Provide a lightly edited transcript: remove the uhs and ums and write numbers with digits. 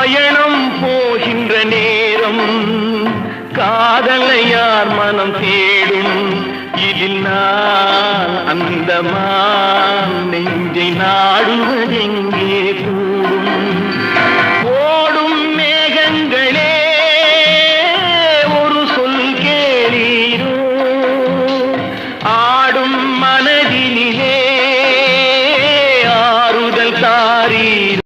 பயணம் போகின்ற நேரம் காதலை யார் மனம் தேடும் இதில் நான் அந்த நெஞ்சை நாடுவதெங்கே